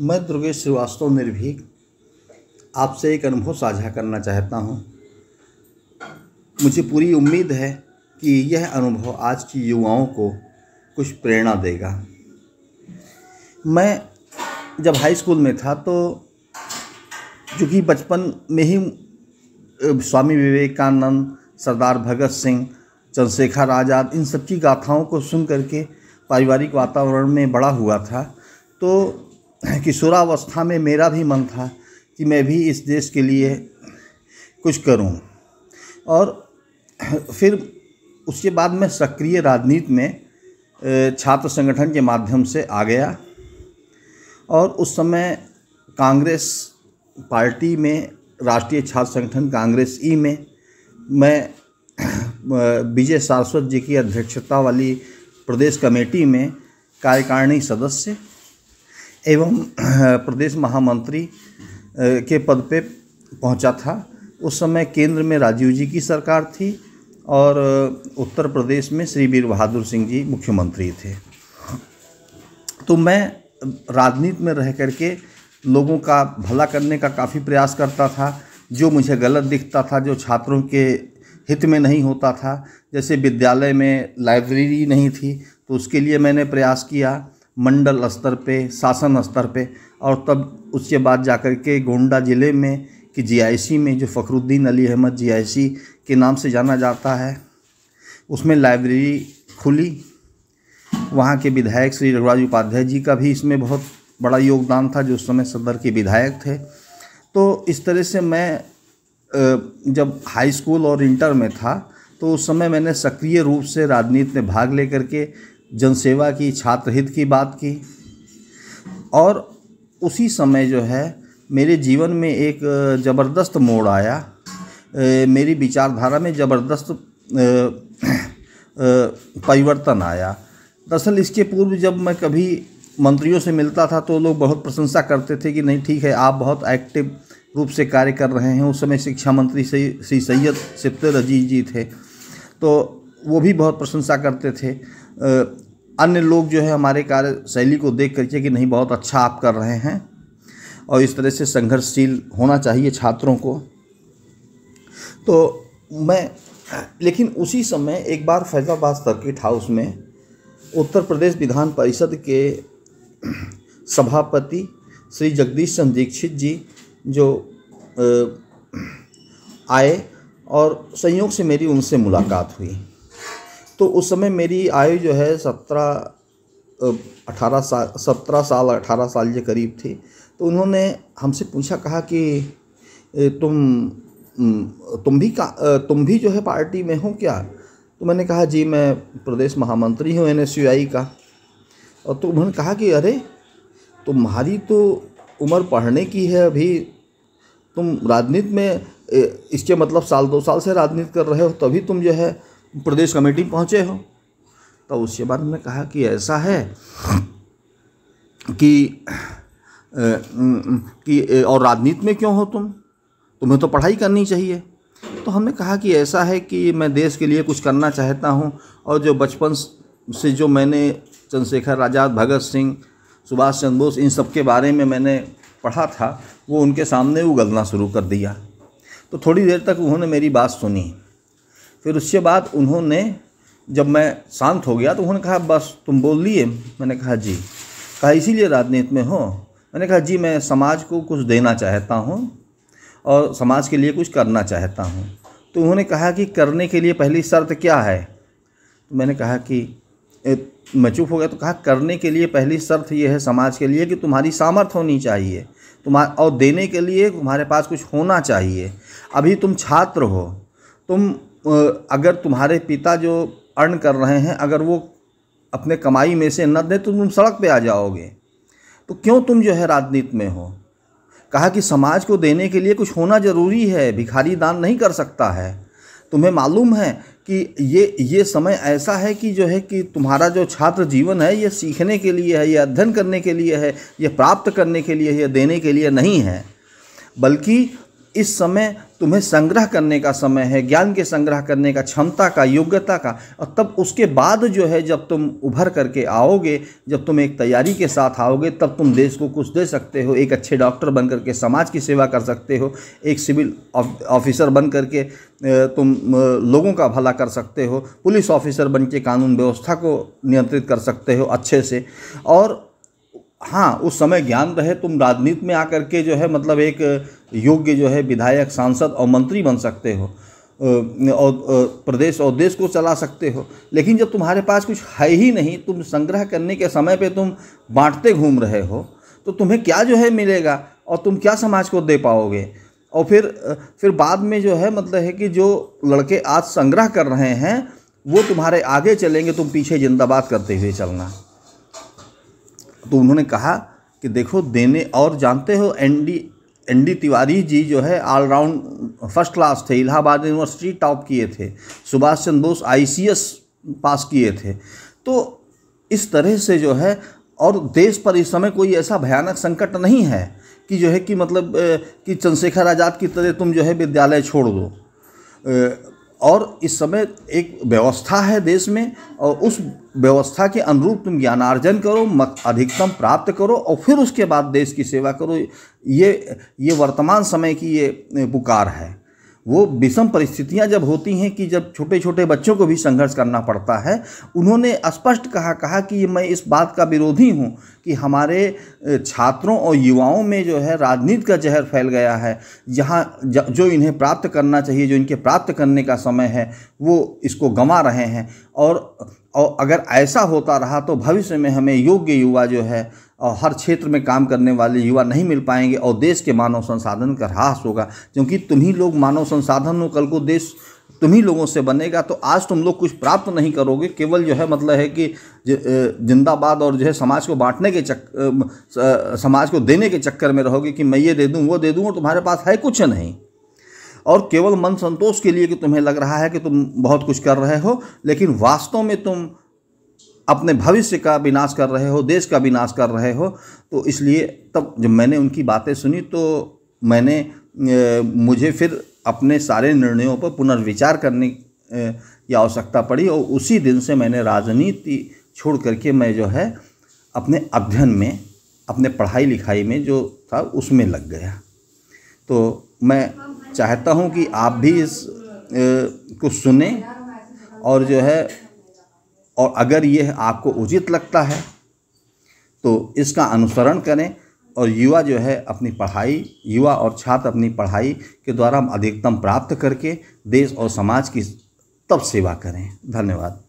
मैं दुर्गेश श्रीवास्तव निर्भीक आपसे एक अनुभव साझा करना चाहता हूँ। मुझे पूरी उम्मीद है कि यह अनुभव आज की युवाओं को कुछ प्रेरणा देगा। मैं जब हाई स्कूल में था तो चूँकि बचपन में ही स्वामी विवेकानंद, सरदार भगत सिंह, चंद्रशेखर आज़ाद, इन सब की गाथाओं को सुन करके पारिवारिक वातावरण में बड़ा हुआ था, तो किशोरावस्था में मेरा भी मन था कि मैं भी इस देश के लिए कुछ करूं। और फिर उसके बाद मैं सक्रिय राजनीति में छात्र संगठन के माध्यम से आ गया और उस समय कांग्रेस पार्टी में, राष्ट्रीय छात्र संगठन कांग्रेस ई में मैं विजय सारस्वत जी की अध्यक्षता वाली प्रदेश कमेटी में कार्यकारिणी सदस्य एवं प्रदेश महामंत्री के पद पे पहुंचा था। उस समय केंद्र में राजीव जी की सरकार थी और उत्तर प्रदेश में श्री वीर बहादुर सिंह जी मुख्यमंत्री थे। तो मैं राजनीति में रह करके लोगों का भला करने का काफ़ी प्रयास करता था। जो मुझे गलत दिखता था, जो छात्रों के हित में नहीं होता था, जैसे विद्यालय में लाइब्रेरी नहीं थी तो उसके लिए मैंने प्रयास किया मंडल स्तर पे, शासन स्तर पे, और तब उसके बाद जाकर के गोंडा ज़िले में कि जीआईसी में, जो फ़खरुद्दीन अली अहमद जीआईसी के नाम से जाना जाता है, उसमें लाइब्रेरी खुली। वहाँ के विधायक श्री रघुराज उपाध्याय जी का भी इसमें बहुत बड़ा योगदान था, जो उस समय सदर के विधायक थे। तो इस तरह से मैं जब हाई स्कूल और इंटर में था तो उस समय मैंने सक्रिय रूप से राजनीति में भाग लेकर के जनसेवा की, छात्र हित की बात की। और उसी समय जो है मेरे जीवन में एक ज़बरदस्त मोड़ आया, मेरी विचारधारा में ज़बरदस्त परिवर्तन आया। दरअसल इसके पूर्व जब मैं कभी मंत्रियों से मिलता था तो लोग बहुत प्रशंसा करते थे कि नहीं ठीक है, आप बहुत एक्टिव रूप से कार्य कर रहे हैं। उस समय शिक्षा मंत्री श्री सैयद सिफ्तर अजीज जी थे, तो वो भी बहुत प्रशंसा करते थे। अन्य लोग जो है हमारे कार्यशैली को देख करके कि नहीं बहुत अच्छा आप कर रहे हैं और इस तरह से संघर्षशील होना चाहिए छात्रों को। तो मैं, लेकिन उसी समय एक बार फैजाबाद सर्किट हाउस में उत्तर प्रदेश विधान परिषद के सभापति श्री जगदीश चंद्र दीक्षित जी जो आए और संयोग से मेरी उनसे मुलाकात हुई। तो उस समय मेरी आयु जो है 17 साल के करीब थी। तो उन्होंने हमसे पूछा, कहा कि तुम भी जो है पार्टी में हो क्या? तो मैंने कहा जी मैं प्रदेश महामंत्री हूँ NSUI का। और तो उन्होंने कहा कि अरे तुम्हारी तो उम्र पढ़ने की है, अभी तुम राजनीति में, इसके मतलब 1-2 साल से राजनीति कर रहे हो, तभी तुम जो है प्रदेश कमेटी पहुँचे हो। तो उसके बाद मैंने कहा कि ऐसा है कि और राजनीति में क्यों हो तुम्हें तो पढ़ाई करनी चाहिए। तो हमने कहा कि ऐसा है कि मैं देश के लिए कुछ करना चाहता हूं, और जो बचपन से जो मैंने चंद्रशेखर आज़ाद, भगत सिंह, सुभाष चंद्र बोस, इन सब के बारे में मैंने पढ़ा था, वो उनके सामने उगलना शुरू कर दिया। तो थोड़ी देर तक उन्होंने मेरी बात सुनी। फिर उसके बाद उन्होंने, जब मैं शांत हो गया तो उन्होंने कहा बस तुम बोल लिए? मैंने कहा जी। कहा इसीलिए राजनीति में हो? मैंने कहा जी मैं समाज को कुछ देना चाहता हूँ और समाज के लिए कुछ करना चाहता हूँ। तो उन्होंने कहा कि करने के लिए पहली शर्त क्या है? तो मैंने कहा कि मैं चुप हो गया। तो कहा करने के लिए पहली शर्त ये है समाज के लिए कि तुम्हारी सामर्थ्य होनी चाहिए, और देने के लिए तुम्हारे पास कुछ होना चाहिए। अभी तुम छात्र हो, अगर तुम्हारे पिता जो अर्न कर रहे हैं, अगर वो अपने कमाई में से न दें तो तुम सड़क पे आ जाओगे। तो क्यों तुम जो है राजनीति में हो? कहा कि समाज को देने के लिए कुछ होना ज़रूरी है, भिखारी दान नहीं कर सकता है। तुम्हें मालूम है कि ये समय ऐसा है कि जो है कि तुम्हारा जो छात्र जीवन है ये सीखने के लिए है, ये अध्ययन करने के लिए है, ये प्राप्त करने के लिए है, ये देने के लिए नहीं है। बल्कि इस समय तुम्हें संग्रह करने का समय है, ज्ञान के संग्रह करने का, क्षमता का, योग्यता का। और तब उसके बाद जो है जब तुम उभर करके आओगे, जब तुम एक तैयारी के साथ आओगे, तब तुम देश को कुछ दे सकते हो। एक अच्छे डॉक्टर बन करके समाज की सेवा कर सकते हो, एक सिविल ऑफिसर बन करके तुम लोगों का भला कर सकते हो, पुलिस ऑफिसर बन के कानून व्यवस्था को नियंत्रित कर सकते हो अच्छे से। और हाँ, उस समय ज्ञान रहे, तुम राजनीति में आकर के जो है मतलब एक योग्य जो है विधायक, सांसद और मंत्री बन सकते हो और प्रदेश और देश को चला सकते हो। लेकिन जब तुम्हारे पास कुछ है ही नहीं, तुम संग्रह करने के समय पे तुम बांटते घूम रहे हो, तो तुम्हें क्या जो है मिलेगा और तुम क्या समाज को दे पाओगे। और फिर बाद में जो है मतलब है कि जो लड़के आज संग्रह कर रहे हैं वो तुम्हारे आगे चलेंगे, तुम पीछे जिंदाबाद करते हुए चलना। तो उन्होंने कहा कि देखो देने, और जानते हो एनडी तिवारी जी जो है ऑलराउंड फर्स्ट क्लास थे, इलाहाबाद यूनिवर्सिटी टॉप किए थे, सुभाष चंद्र बोस ICS पास किए थे। तो इस तरह से जो है, और देश पर इस समय कोई ऐसा भयानक संकट नहीं है कि जो है कि मतलब कि चंद्रशेखर आज़ाद की तरह तुम जो है विद्यालय छोड़ दो। और इस समय एक व्यवस्था है देश में, और उस व्यवस्था के अनुरूप तुम ज्ञानार्जन करो, अधिकतम प्राप्त करो और फिर उसके बाद देश की सेवा करो। ये वर्तमान समय की ये पुकार है। वो विषम परिस्थितियां जब होती हैं कि जब छोटे छोटे बच्चों को भी संघर्ष करना पड़ता है, उन्होंने स्पष्ट कहा कि मैं इस बात का विरोधी हूं कि हमारे छात्रों और युवाओं में जो है राजनीति का जहर फैल गया है, जहां जो इन्हें प्राप्त करना चाहिए, जो इनके प्राप्त करने का समय है, वो इसको गंवा रहे हैं। और अगर ऐसा होता रहा तो भविष्य में हमें योग्य युवा जो है और हर क्षेत्र में काम करने वाले युवा नहीं मिल पाएंगे और देश के मानव संसाधन का ह्रास होगा। क्योंकि तुम ही लोग मानव संसाधन हो, कल को देश तुम ही लोगों से बनेगा। तो आज तुम लोग कुछ प्राप्त नहीं करोगे, केवल जो है मतलब है कि जिंदाबाद और जो है समाज को बांटने के समाज को देने के चक्कर में रहोगे कि मैं ये दे दूँ, वो दे दूँ, और तुम्हारे पास है कुछ नहीं। और केवल मन संतोष के लिए कि तुम्हें लग रहा है कि तुम बहुत कुछ कर रहे हो, लेकिन वास्तव में तुम अपने भविष्य का विनाश कर रहे हो, देश का विनाश कर रहे हो। तो इसलिए तब जब मैंने उनकी बातें सुनी तो मुझे फिर अपने सारे निर्णयों पर पुनर्विचार करने की आवश्यकता पड़ी। और उसी दिन से मैंने राजनीति छोड़ करके मैं जो है अपने अध्ययन में, अपने पढ़ाई लिखाई में जो था उसमें लग गया। तो मैं चाहता हूँ कि आप भी इस को सुने और जो है, और अगर यह आपको उचित लगता है तो इसका अनुसरण करें। और युवा जो है अपनी पढ़ाई, युवा और छात्र अपनी पढ़ाई के द्वारा अधिकतम प्राप्त करके देश और समाज की तब सेवा करें। धन्यवाद।